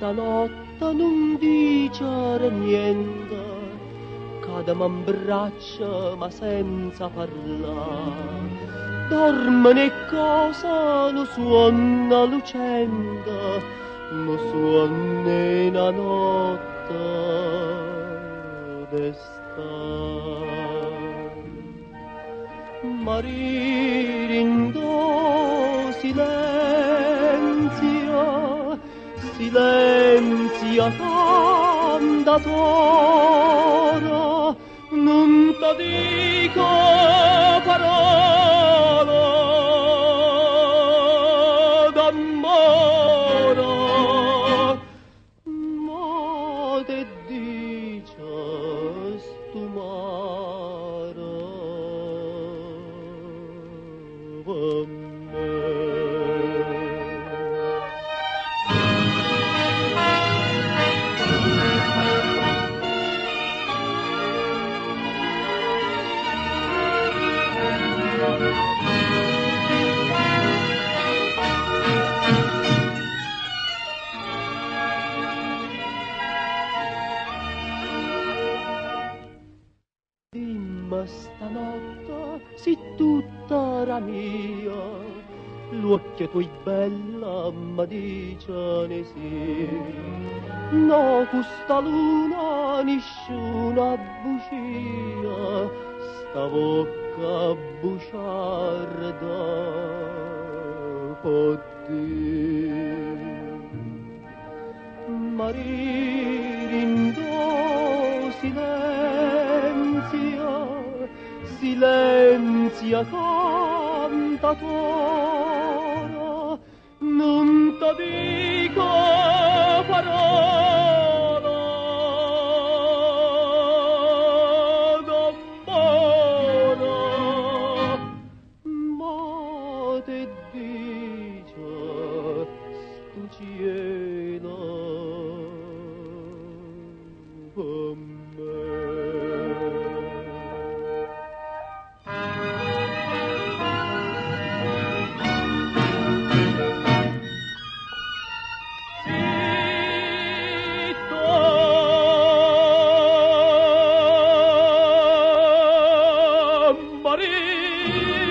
stanotte non dicere niente, cada m'abbraccia ma senza parlare. Dorme cosa lo suona lucenda, lo suona la notte d'estate. Maririndo silenzia, silenzia cantatora, non ti dico parola d'amore, ma te dice stu mare per me. Dimmi stanotte si tutta era mia, l'occhio tuo bella mi dice ne sì. No, questa luna nessuna bugia, sta bocca bugiarda può dire. Maririndo silenzia, silenzia cantatora, non ti dico parola d'amore, ma te dice stu cielo per me. Zitto, Maria.